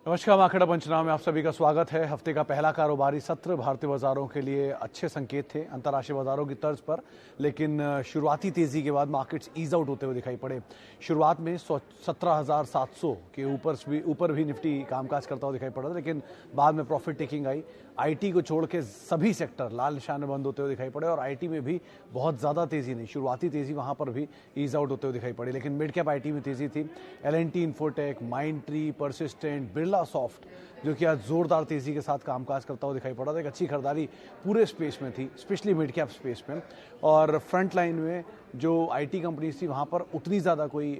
नमस्कार, मार्केट पंचनामे में आप सभी का स्वागत है। हफ्ते का पहला कारोबारी सत्र भारतीय बाजारों के लिए अच्छे संकेत थे अंतर्राष्ट्रीय बाजारों की तर्ज पर, लेकिन शुरुआती तेजी के बाद मार्केट्स ईज आउट होते हुए दिखाई पड़े। शुरुआत में 17,700 के ऊपर भी निफ्टी कामकाज करता हुआ दिखाई पड़ा था, लेकिन बाद में प्रॉफिट टेकिंग आई। आईटी को छोड़ के सभी सेक्टर लाल निशान में बंद होते हुए दिखाई पड़े और आईटी में भी बहुत ज़्यादा तेजी नहीं, शुरुआती तेजी वहाँ पर भी ईज आउट होते हुए दिखाई पड़ी। लेकिन मिड कैप आईटी में तेजी थी। L&T, infotech, Mindtree, persistent, Birla soft जो कि आज जोरदार तेजी के साथ कामकाज करता हुआ दिखाई पड़ा था। एक अच्छी खरीदारी पूरे स्पेस में थी, स्पेशली मिड कैप स्पेस में। और फ्रंट लाइन में जो आईटी कंपनीज थी वहाँ पर उतनी ज़्यादा कोई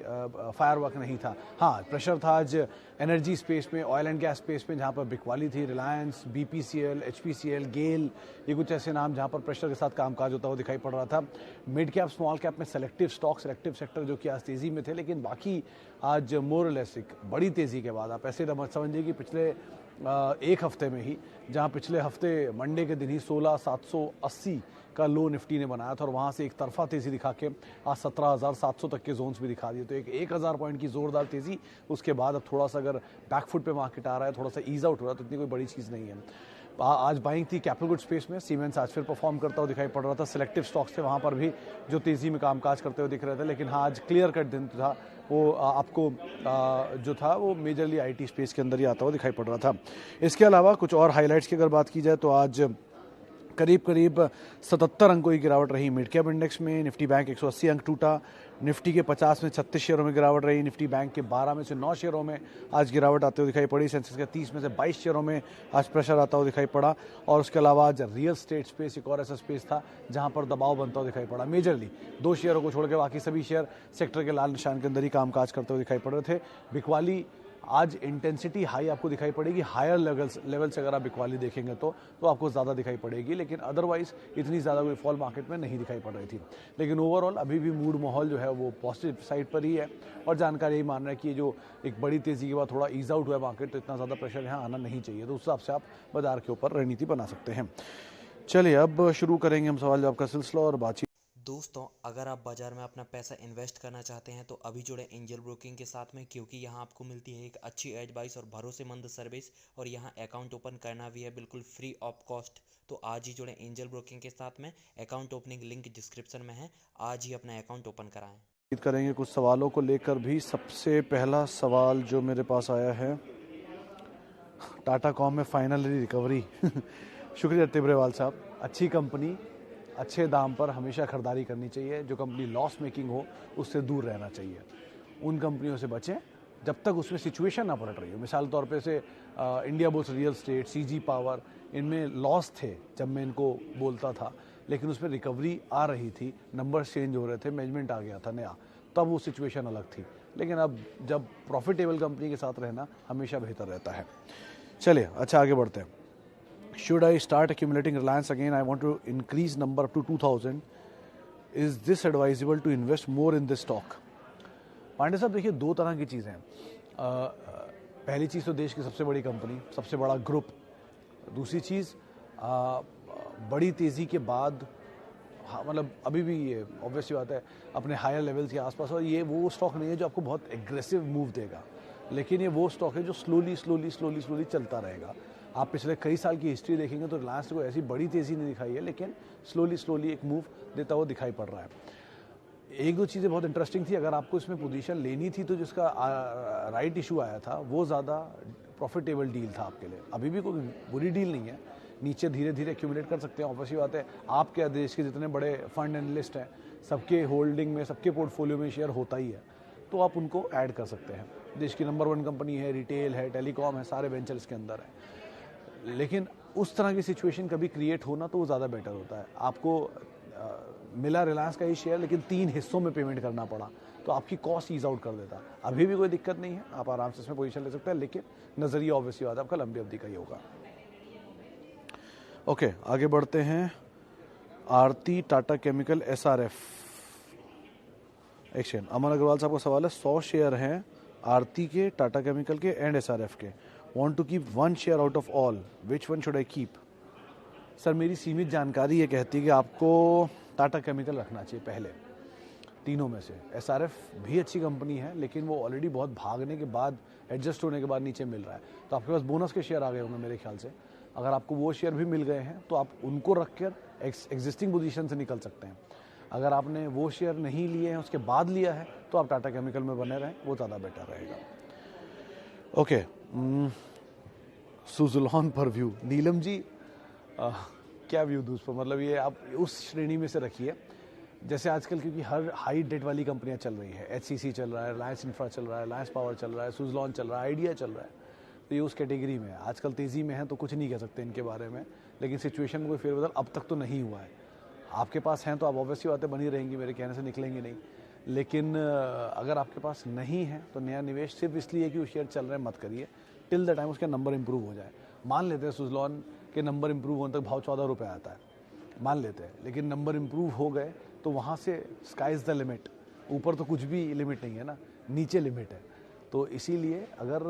फायरवर्क नहीं था। हाँ, प्रेशर था आज एनर्जी स्पेस में, ऑयल एंड गैस स्पेस में, जहाँ पर बिकवाली थी। रिलायंस, बीपीसीएल, एचपीसीएल, गेल, ये कुछ ऐसे नाम जहाँ पर प्रेशर के साथ कामकाज होता हुआ दिखाई पड़ रहा था। मिड कैप स्मॉल कैप में सेलेक्टिव स्टॉक, सेलेक्टिव सेक्टर जो कि आज तेजी में थे, लेकिन बाकी आज मोरलेस एक बड़ी तेजी के बाद आप ऐसे समझिए कि पिछले एक हफ्ते में ही, जहां पिछले हफ्ते मंडे के दिन ही 16,780 का लो निफ्टी ने बनाया था और वहां से एक तरफा तेजी दिखा के आज 17,700 तक के जोन्स भी दिखा दिए। तो एक 1,000 पॉइंट की जोरदार तेजी, उसके बाद अब थोड़ा सा अगर बैकफुट पे मार्केट आ रहा है, थोड़ा सा ईज आउट हो रहा है, तो इतनी कोई बड़ी चीज़ नहीं है। आज बाइंग थी कैपिटल गुड स्पेस में। सीमेंस आज फिर परफॉर्म करता हुआ दिखाई पड़ रहा था। सिलेक्टिव स्टॉक्स थे वहाँ पर भी जो तेज़ी में कामकाज करते हुए दिख रहे थे, लेकिन हाँ, आज क्लियर कट दिन था वो आपको जो था वो मेजरली आईटी स्पेस के अंदर ही आता हुआ दिखाई पड़ रहा था। इसके अलावा कुछ और हाइलाइट्स की अगर बात की जाए तो आज करीब 77 अंकों की गिरावट रही मिड कैप इंडेक्स में। निफ्टी बैंक 180 अंक टूटा। निफ्टी के 50 में 36 शेयरों में गिरावट रही। निफ्टी बैंक के 12 में से 9 शेयरों में आज गिरावट आते हुए दिखाई पड़ी। सेंसेक्स के 30 में से 22 शेयरों में आज प्रेशर आता हुआ दिखाई पड़ा। और उसके अलावा आज रियल स्टेट स्पेस एक और ऐसा स्पेस था जहां पर दबाव बनता हुआ दिखाई पड़ा। मेजरली 2 शेयरों को छोड़ के बाकी सभी शेयर सेक्टर के लाल निशान के अंदर ही कामकाज करते हुए दिखाई पड़ रहे थे। बिकवाली आज इंटेंसिटी हाई आपको दिखाई पड़ेगी। हायर लेवल से अगर आप बिकवाली देखेंगे तो आपको ज़्यादा दिखाई पड़ेगी, लेकिन अदरवाइज इतनी ज़्यादा कोई फॉल मार्केट में नहीं दिखाई पड़ रही थी। लेकिन ओवरऑल अभी भी मूड माहौल जो है वो पॉजिटिव साइड पर ही है और जानकारी यही मान रहा है कि ये जो एक बड़ी तेज़ी के बाद थोड़ा ईज आउट हुआ है मार्केट, तो इतना ज़्यादा प्रेशर यहाँ आना नहीं चाहिए। तो उस हिसाब से आप बाजार के ऊपर रणनीति बना सकते हैं। चलिए अब शुरू करेंगे हम सवाल जवाब का सिलसिला और बातचीत। दोस्तों, अगर आप बाजार में अपना पैसा इन्वेस्ट करना चाहते हैं तो अभी जुड़े एंजल ब्रोकिंग के साथ में, क्योंकि यहां आपको मिलती है एक अच्छी एडवाइस और भरोसेमंद सर्विस, और यहां अकाउंट ओपन करना भी है बिल्कुल फ्री ऑफ कॉस्ट। तो आज ही जुड़े एंजल ब्रोकिंग के साथ में। अकाउंट ओपनिंग लिंक डिस्क्रिप्शन में है। आज ही अपना अकाउंट ओपन कराएं। करेंगे कुछ सवालों को लेकर भी। सबसे पहला सवाल जो मेरे पास आया है, टाटा कॉम में फाइनली रिकवरी शुक्रिया तिब्रेवाल साहब। अच्छी कंपनी अच्छे दाम पर हमेशा खरीदारी करनी चाहिए। जो कंपनी लॉस मेकिंग हो उससे दूर रहना चाहिए। उन कंपनियों से बचें जब तक उसमें सिचुएशन ना पलट रही हो। मिसाल तौर पे से India bulls real estate, CG power, इनमें लॉस थे जब मैं इनको बोलता था, लेकिन उसमें रिकवरी आ रही थी, नंबर्स चेंज हो रहे थे, मैनेजमेंट आ गया था नया, तब वो सिचुएशन अलग थी। लेकिन अब जब प्रॉफिटेबल कंपनी के साथ रहना हमेशा बेहतर रहता है। चलिए अच्छा आगे बढ़ते हैं। Should I start accumulating Reliance again? I want to increase number up to 2,000. Is this advisable to invest more in this stock? Pandey साहब देखिए, दो तरह की चीज़ें हैं। पहली चीज़ तो देश की सबसे बड़ी कंपनी, सबसे बड़ा ग्रुप। दूसरी चीज़ बड़ी तेज़ी के बाद, हाँ मतलब अभी भी ये ऑब्वियसली बात है अपने हायर लेवल्स के आसपास, और ये वो स्टॉक नहीं है जो आपको बहुत एग्रेसिव मूव देगा, लेकिन ये वो स्टॉक है जो स्लोली चलता रहेगा। आप पिछले कई साल की हिस्ट्री देखेंगे तो रिलायंस को ऐसी बड़ी तेज़ी नहीं दिखाई है, लेकिन स्लोली एक मूव देता हुआ दिखाई पड़ रहा है। एक दो चीज़ें बहुत इंटरेस्टिंग थी। अगर आपको इसमें पोजीशन लेनी थी तो जिसका राइट इशू आया था वो ज़्यादा प्रॉफिटेबल डील था आपके लिए। अभी भी कोई बुरी डील नहीं है, नीचे धीरे धीरे एक्यूमुलेट कर सकते हैं। ऑब्वियसली बात है, आपके देश के जितने बड़े फंड एनालिस्ट हैं सबके होल्डिंग में, सबके पोर्टफोलियो में शेयर होता ही है, तो आप उनको ऐड कर सकते हैं। देश की नंबर 1 कंपनी है, रिटेल है, टेलीकॉम है, सारे वेंचर इसके अंदर है। लेकिन उस तरह की सिचुएशन कभी क्रिएट होना तो वो ज़्यादा बेटर होता है। आपको मिला रिलायंस का ही शेयर, लेकिन 3 हिस्सों में पेमेंट करना पड़ा, तो आपकी कॉस्ट ईज आउट कर देता। अभी भी कोई दिक्कत नहीं है, आप आराम से इसमें पोजीशन ले सकते हैं, लेकिन नज़रिया ऑब्वियसली बात है आपका लंबी अवधि का ही होगा। ओके, आगे बढ़ते हैं। आरती टाटा केमिकल SRF एक्शन, अमन अग्रवाल साहब का सवाल है। 100 शेयर हैं आरती के, टाटा केमिकल के एंड SRF के। Want to keep 1 share out of all. Which one should I keep? Sir मेरी सीमित जानकारी ये कहती है कि आपको टाटा केमिकल रखना चाहिए पहले। तीनों में से। SRF भी अच्छी कंपनी है, लेकिन वो ऑलरेडी बहुत भागने के बाद, एडजस्ट होने के बाद नीचे मिल रहा है। तो आपके पास बोनस के शेयर आ गए होंगे मेरे ख्याल से। अगर आपको वो शेयर भी मिल गए हैं तो आप उनको रख कर एग्जिस्टिंग पोजीशन से निकल सकते हैं। अगर आपने वो शेयर नहीं लिए हैं, उसके बाद लिया है, तो आप टाटा केमिकल में बने रहें, वो ज़्यादा बेटर रहेगा। ओके, सुज़लॉन पर व्यू, नीलम जी क्या व्यू दूँ उस पर? मतलब ये आप उस श्रेणी में से रखिए जैसे आजकल, क्योंकि हर हाई डेट वाली कंपनियां चल रही है। HCC चल रहा है, रिलायंस इंफ्रा चल रहा है, रिलायंस पावर चल रहा है, सुज़लॉन चल रहा है, आइडिया चल रहा है। तो ये उस कैटेगरी में है। आजकल तेज़ी में है तो कुछ नहीं कह सकते इनके बारे में, लेकिन सिचुएशन में कोई फेरबदल अब तक तो नहीं हुआ है। आपके पास हैं तो आप ऑब्वियसली बातें बनी रहेंगी, मेरे कहने से निकलेंगी नहीं। लेकिन अगर आपके पास नहीं है तो नया निवेश सिर्फ इसलिए कि वो शेयर चल रहे हैं मत करिए, टिल द टाइम उसके नंबर इंप्रूव हो जाए। मान लेते हैं सुज़लॉन के नंबर इंप्रूव होने तक भाव 14 रुपये आता है, मान लेते हैं, लेकिन नंबर इंप्रूव हो गए तो वहाँ से स्काई इज़ द लिमिट। ऊपर तो कुछ भी लिमिट नहीं है ना, नीचे लिमिट है। तो इसीलिए अगर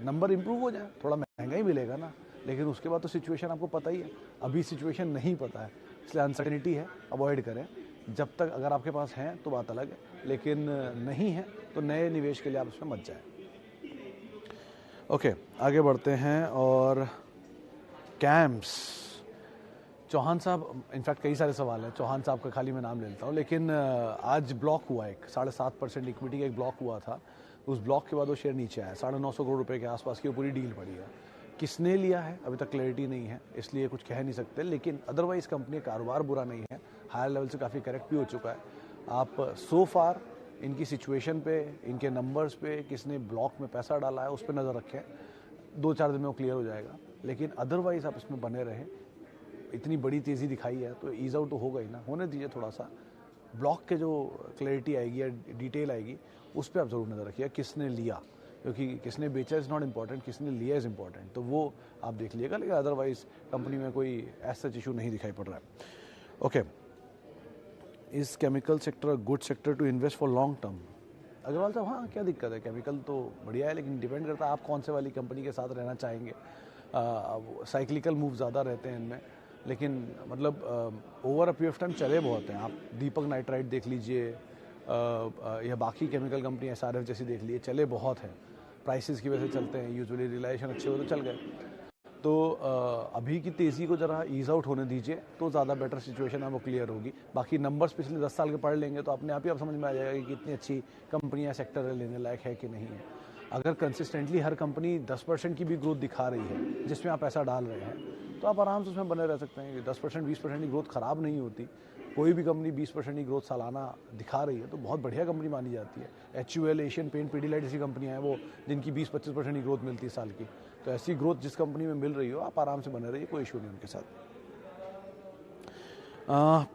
नंबर इंप्रूव हो जाए, थोड़ा महंगा ही मिलेगा ना, लेकिन उसके बाद तो सिचुएशन आपको पता ही है। अभी सिचुएशन नहीं पता है, इसलिए अनसर्टेनिटी है, अवॉइड करें। जब तक अगर आपके पास हैं तो बात अलग है, लेकिन नहीं है तो नए निवेश के लिए आप उसमें मत जाएं। ओके, आगे बढ़ते हैं। और कैम्प्स, चौहान साहब, इनफैक्ट कई सारे सवाल हैं, चौहान साहब का खाली मैं नाम ले लेता हूँ। लेकिन आज ब्लॉक हुआ, एक 7.5% इक्विटी का एक ब्लॉक हुआ था। उस ब्लॉक के बाद वो शेयर नीचे आया, 950 करोड़ रुपए के आसपास की वो पूरी डील पड़ी है। किसने लिया है अभी तक क्लैरिटी नहीं है, इसलिए कुछ कह नहीं सकते। लेकिन अदरवाइज कंपनी का कारोबार बुरा नहीं है, हायर लेवल से काफ़ी करेक्ट भी हो चुका है। आप सो फार इनकी सिचुएशन पे, इनके नंबर्स पे, किसने ब्लॉक में पैसा डाला है उस पर नज़र रखें। 2-4 दिन में वो क्लियर हो जाएगा। लेकिन अदरवाइज आप इसमें बने रहें। इतनी बड़ी तेज़ी दिखाई है तो ईज आउट तो होगा ही ना, होने दीजिए थोड़ा सा। ब्लॉक के जो क्लैरिटी आएगी या डिटेल आएगी उस पर आप ज़रूर नज़र रखिएगा, किसने लिया, क्योंकि किसने बेचा इज़ नॉट इम्पॉर्टेंट, किसने लिया इज़ इम्पॉर्टेंट। तो वो आप देख लीजिएगा, लेकिन अदरवाइज कंपनी में कोई ऐसा इशू नहीं दिखाई पड़ रहा है। Okay, is chemical sector good sector to invest for long term? Agarwal साहब, हाँ, क्या दिक्कत है, केमिकल तो बढ़िया है, लेकिन डिपेंड करता है आप कौन से वाली कंपनी के साथ रहना चाहेंगे। साइक्लिकल मूव ज़्यादा रहते हैं इनमें, लेकिन मतलब over a period of time चले बहुत हैं। आप दीपक नाइट्राइट देख लीजिए, या बाकी केमिकल कंपनी SRF जैसी देख लीजिए, चले बहुत हैं, प्राइसेस की वजह से चलते हैं, यूजुअली रिलायेशन अच्छे हो तो चल गए। तो अभी की तेज़ी को ज़रा ईज आउट होने दीजिए तो ज़्यादा बेटर सिचुएशन है, वो क्लियर होगी। बाकी नंबर्स पिछले 10 साल के पढ़ लेंगे तो अपने आप ही आप समझ में आ जाएगा कि कितनी अच्छी कंपनियां सेक्टर लेने लायक है कि नहीं है। अगर कंसिस्टेंटली हर कंपनी 10% की भी ग्रोथ दिखा रही है जिसमें आप पैसा डाल रहे हैं, तो आप आराम से उसमें बने रह सकते हैं। 10% 20% की ग्रोथ ख़राब नहीं होती। कोई भी कंपनी 20% की ग्रोथ सालाना दिखा रही है तो बहुत बढ़िया कंपनी मानी जाती है। HUL, एशियन पेंट, पीडीलाइट ऐसी कंपनियां हैं वो जिनकी 20-25% की ग्रोथ मिलती है साल की। तो ऐसी ग्रोथ जिस कंपनी में मिल रही हो आप आराम से बने रहिए, कोई इशू नहीं उनके साथ।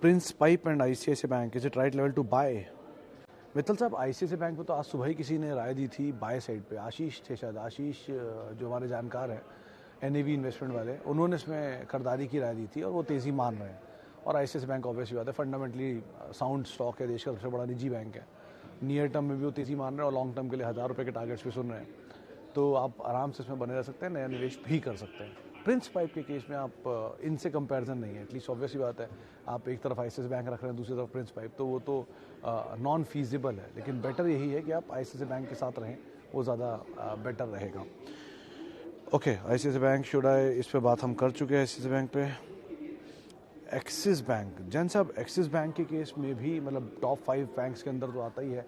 Prince Pipe and ICICI bank, is it right level to buy? Mittal साहब, ICICI बैंक पे तो आज सुबह ही किसी ने राय दी थी बाय साइड पे, आशीष थे शायद, आशीष जो हमारे जानकार हैं NAV इन्वेस्टमेंट वाले, उन्होंने इसमें खरीदारी की राय दी थी और वो तेज़ी मान रहे हैं। और ICICI बैंक ऑब्वियसली बात है, फंडामेंटली साउंड स्टॉक है, देश का सबसे बड़ा निजी बैंक है। नियर टर्म में भी वो तेज़ी मान रहे हैं और लॉन्ग टर्म के लिए 1000 रुपये के टारगेट्स भी सुन रहे हैं। तो आप आराम से इसमें बने रह सकते हैं, नया निवेश भी कर सकते हैं। प्रिंस पाइप के केस में आप इनसे कंपैरिजन नहीं है, एटलीस्ट ऑब्वियसली बात है। आप एक तरफ ICICI बैंक रख रहे हैं, दूसरी तरफ प्रिंस पाइप, तो वो तो नॉन फीजिबल है। लेकिन बेटर यही है कि आप ICICI बैंक के साथ रहें, वो ज़्यादा बेटर रहेगा। Okay, ICICI bank should I, इस पे बात हम कर चुके हैं ICICI बैंक पे। एक्सिस बैंक, जैन साहब, एक्सिस बैंक के केस में भी मतलब टॉप 5 बैंक्स के अंदर तो आता ही है।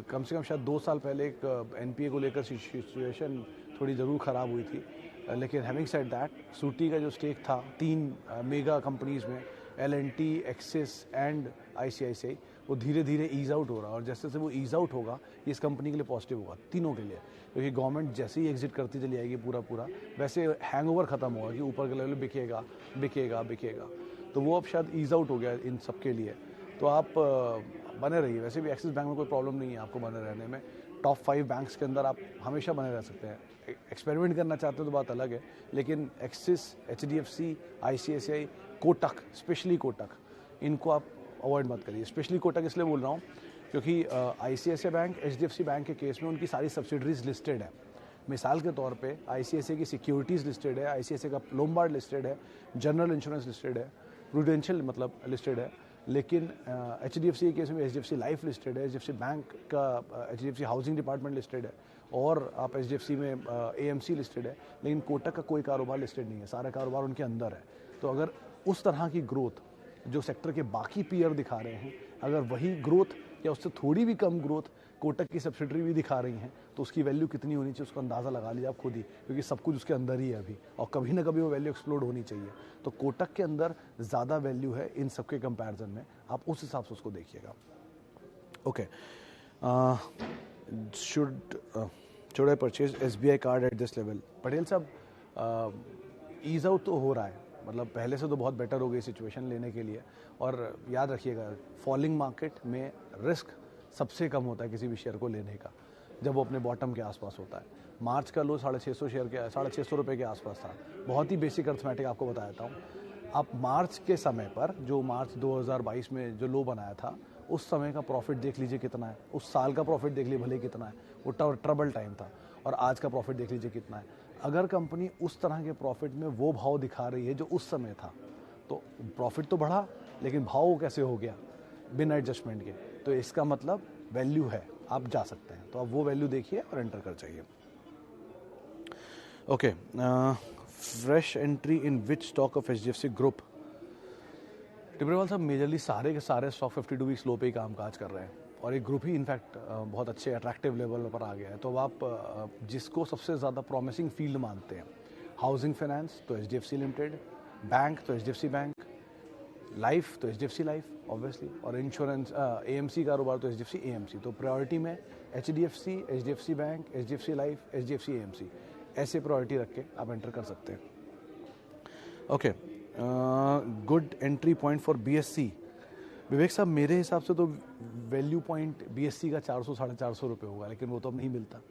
कम से कम शायद 2 साल पहले एक NPA को लेकर सिचुएशन थोड़ी ज़रूर ख़राब हुई थी। लेकिन हैविंग सेड दैट, सूटी का जो स्टेक था 3 मेगा कंपनीज़ में, L&T, एक्सिस एंड ICICI, वो धीरे धीरे ईज आउट हो रहा है। और जैसे जैसे वो ईज आउट होगा इस कंपनी के लिए पॉजिटिव होगा, तीनों के लिए। क्योंकि गवर्नमेंट जैसे ही एग्जिट करती चली जाएगी पूरा वैसे हैंगओवर ख़त्म होगा कि ऊपर के लेवल बिकेगा बिकेगा बिकेगा। तो वो अब शायद ईज आउट हो गया इन सब के लिए। तो आप बने रहिए। वैसे भी एक्सिस बैंक में कोई प्रॉब्लम नहीं है आपको बने रहने में। टॉप 5 बैंक्स के अंदर आप हमेशा बने रह सकते हैं। एक्सपेरिमेंट करना चाहते हो तो बात अलग है, लेकिन axis, HDFC, ICICI, Kotak, specially Kotak, इनको आप अवॉइड मत करिए। स्पेशली कोटक इसलिए बोल रहा हूँ क्योंकि ICICI बैंक, HDFC बैंक के केस में उनकी सारी सब्सिडरीज लिस्टेड है। मिसाल के तौर पे ICICI की सिक्योरिटीज़ लिस्टेड है, ICICI का लोम्बार्ड लिस्टेड है, जनरल इंश्योरेंस लिस्टेड है, प्रूडेंशियल मतलब लिस्टेड है, लेकिन HDFC के केस में HDFC लाइफ लिस्टेड है, HDFC बैंक का HDFC हाउसिंग डिपार्टमेंट लिस्टेड है, और आप HDFC में AMC लिस्टेड है, लेकिन कोटक का कोई कारोबार लिस्टेड नहीं है, सारा कारोबार उनके अंदर है। तो अगर उस तरह की ग्रोथ जो सेक्टर के बाकी पीयर दिखा रहे हैं, अगर वही ग्रोथ या उससे थोड़ी भी कम ग्रोथ कोटक की सब्सिडरी भी दिखा रही हैं, तो उसकी वैल्यू कितनी होनी चाहिए उसका अंदाज़ा लगा लीजिए आप खुद ही, क्योंकि सब कुछ उसके अंदर ही है अभी, और कभी ना कभी वो वैल्यू एक्सप्लोड होनी चाहिए। तो कोटक के अंदर ज़्यादा वैल्यू है इन सब के कंपैरिजन में, आप उस हिसाब से उसको देखिएगा। Okay, should I purchase SBI card at this level? Patel साहब, ईज आउट तो हो रहा है, मतलब पहले से तो बहुत बेटर हो गई सिचुएशन लेने के लिए। और याद रखिएगा, फॉलिंग मार्केट में रिस्क सबसे कम होता है किसी भी शेयर को लेने का, जब वो अपने बॉटम के आसपास होता है। मार्च का लो 650 शेयर के 650 रुपये के आसपास था। बहुत ही बेसिक अर्थमेटिक आपको बता देता हूँ। आप मार्च के समय पर, जो मार्च 2022 में जो लो बनाया था, उस समय का प्रॉफिट देख लीजिए कितना है, उस साल का प्रॉफिट देख लीजिए भले कितना है, वो ट्रबल टाइम था, और आज का प्रॉफिट देख लीजिए कितना है। अगर कंपनी उस तरह के प्रॉफिट में वो भाव दिखा रही है जो उस समय था, तो प्रॉफिट तो बढ़ा, लेकिन भाव कैसे हो गया बिना एडजस्टमेंट के, तो इसका मतलब वैल्यू है, आप जा सकते हैं। तो आप वो वैल्यू देखिए और एंटर कर जाइए। Okay, fresh entry in which stock of HDFC group? Tibrewal साहब, मेजरली सारे के सारे स्टॉक 52 वीक्स लो पे ही कामकाज कर रहे हैं, और एक ग्रुप ही इनफैक्ट बहुत अच्छे अट्रैक्टिव लेवल पर आ गया है। तो अब आप जिसको सबसे ज़्यादा प्रॉमिसिंग फील्ड मानते हैं, हाउसिंग फाइनेंस तो HDFC लिमिटेड, बैंक तो HDFC बैंक, लाइफ तो HDFC लाइफ ऑब्वियसली, और इंश्योरेंस AMC कारोबार तो HDFC AMC। तो प्रायोरिटी में HDFC, HDFC bank, HDFC life, HDFC AMC, ऐसे प्रायोरिटी रख के आप एंटर कर सकते हैं। Okay, good entry point for BSC? विवेक साहब, मेरे हिसाब से तो वैल्यू पॉइंट BSC का 400-450 रुपये होगा, लेकिन वो तो अब नहीं मिलता।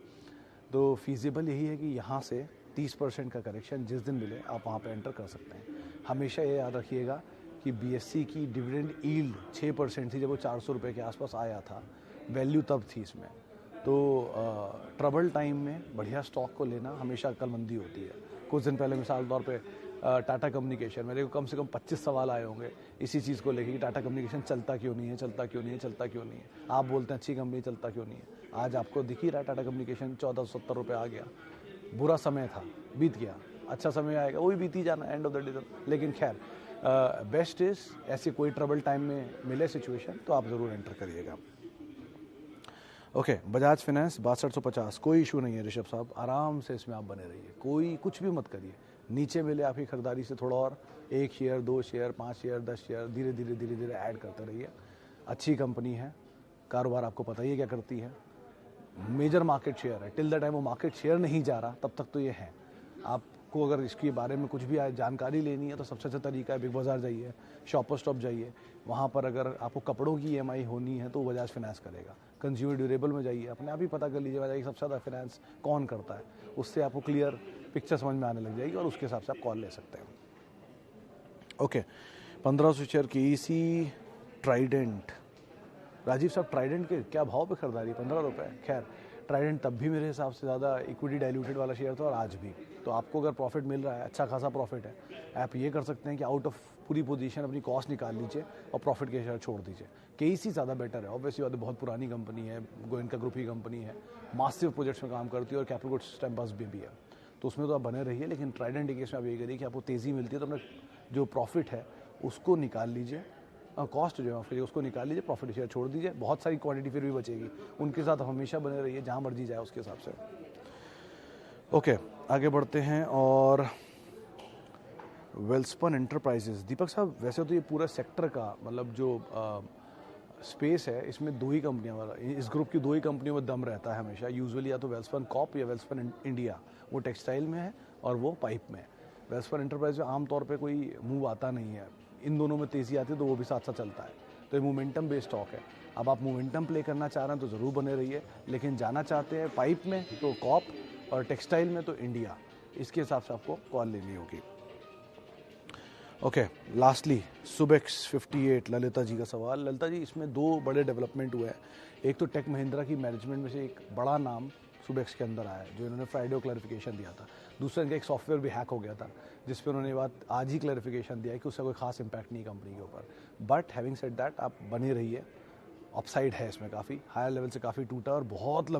तो फीजिबल यही है कि यहाँ से 30% का करेक्शन जिस दिन मिले आप वहाँ पे एंटर कर सकते हैं। हमेशा ये याद रखिएगा कि BSC की डिविडेंड यील्ड 6% थी जब वो 400 रुपये के आसपास आया था, वैल्यू तब थी इसमें। तो ट्रबल टाइम में बढ़िया स्टॉक को लेना हमेशा अक्लमंदी होती है। कुछ दिन पहले मिसाल तौर पे टाटा कम्युनिकेशन, मेरे को कम से कम 25 सवाल आए होंगे इसी चीज़ को लेके कि टाटा कम्युनिकेशन चलता क्यों नहीं है, चलता क्यों नहीं है, चलता क्यों नहीं है। आप बोलते हैं अच्छी कंपनी, चलता क्यों नहीं है। आज आपको दिख ही रहा है टाटा कम्युनिकेशन 1470 रुपये आ गया। बुरा समय था, बीत गया, अच्छा समय आएगा, वो भी बीत ही जाना, एंड ऑफ द डे। लेकिन खैर, बेस्ट इज ऐसे कोई ट्रबल टाइम में मिले सिचुएशन तो आप ज़रूर एंटर करिएगा। ओके, बजाज फाइनेंस 6250, कोई इशू नहीं है ऋषभ साहब, आराम से इसमें आप बने रहिए, कोई कुछ भी मत करिए। नीचे मिले आपकी खरीदारी से थोड़ा और 1 शेयर, 2 शेयर, 5 शेयर, 10 शेयर धीरे धीरे ऐड करते रहिए। अच्छी कंपनी है, कारोबार आपको पता ही है क्या करती है, मेजर मार्केट शेयर है। टिल द टाइम वो मार्केट शेयर नहीं जा रहा तब तक तो ये है। आपको अगर इसके बारे में कुछ भी जानकारी लेनी है तो सबसे अच्छा तरीका है बिग बाज़ार जाइए, शॉपर स्टॉप जाइए, वहाँ पर अगर आपको कपड़ों की EMI होनी है तो बजाज फाइनेंस करेगा। कंज्यूमर ड्यूरेबल में जाइए, अपने आप ही पता कर लीजिए बजाज सबसे ज़्यादा फाइनेंस कौन करता है, उससे आपको क्लियर पिक्चर समझ में आने लग जाएगी और उसके हिसाब से आप कॉल ले सकते हैं। ओके, 1500 शेयर की EC ट्राइडेंट, राजीव साहब ट्राइडेंट के क्या भाव पे खरीदारी? 15 रुपये। खैर, ट्राइडेंट तब भी मेरे हिसाब से ज़्यादा इक्विटी डाइल्यूटेड वाला शेयर था और आज भी। तो आपको अगर प्रॉफिट मिल रहा है, अच्छा खासा प्रॉफिट है, आप ये कर सकते हैं कि आउट ऑफ पूरी पोजीशन अपनी कॉस्ट निकाल लीजिए और प्रॉफिट के शेयर छोड़ दीजिए। KEC ज़्यादा बेटर है, ऑब्वियसली बात है, बहुत पुरानी कंपनी है, गोयनका ग्रुप की कंपनी है, मासिव प्रोजेक्ट्स में काम करती है और कैपिटल गुड्स टेम्पर्स भी है, तो उसमें तो आप बने रहिए। लेकिन ट्राइडेंट केस में आप ये करिए कि आपको तेज़ी मिलती है तो अपना जो प्रॉफिट है उसको निकाल लीजिए, कॉस्ट जो है उसको निकाल लीजिए, प्रॉफिट शेयर छोड़ दीजिए, बहुत सारी क्वांटिटी फिर भी बचेगी, उनके साथ हमेशा बने रहिए, जहाँ मर्जी जाए उसके हिसाब से। ओके, आगे बढ़ते हैं। और वेल्सपन एंटरप्राइजेस, दीपक साहब वैसे तो ये पूरा सेक्टर का मतलब जो स्पेस है इसमें 2 ही कंपनियां, इस ग्रुप की 2 ही कंपनियों में दम रहता है हमेशा, यूजुअली या तो वेल्सपन कॉप या वेल्सपन इंडिया, वो टेक्सटाइल में है और वो पाइप में है। वेल्सपन एंटरप्राइज में आमतौर पे कोई मूव आता नहीं है, इन दोनों में तेज़ी आती है तो वो भी साथ साथ चलता है, तो ये मोमेंटम बेस्ड स्टॉक है। अब आप मोमेंटम प्ले करना चाह रहे हैं तो ज़रूर बने रहिए, लेकिन जाना चाहते हैं पाइप में तो कॉप और टेक्सटाइल में तो इंडिया, इसके हिसाब से आपको कॉल लेनी होगी। ओके, लास्टली सुबेक्स 58, ललिता जी का सवाल। ललिता जी, इसमें 2 बड़े डेवलपमेंट हुए हैं। एक तो टेक महिंद्रा की मैनेजमेंट में से एक बड़ा नाम सुबेक्स के अंदर आया है, जो इन्होंने फ्राइडे को क्लैरिफिकेशन दिया था। दूसरा, इनका एक सॉफ्टवेयर भी हैक हो गया था, जिस पे उन्होंने ये बात आज ही क्लैरिफिकेशन दिया है कि उसका कोई खास इंपैक्ट नहीं कंपनी के ऊपर। बट हैविंग सेड दैट, आप बनी रहिए, अपसाइड है इसमें काफ़ी, हायर लेवल से काफ़ी टूटा और बहुत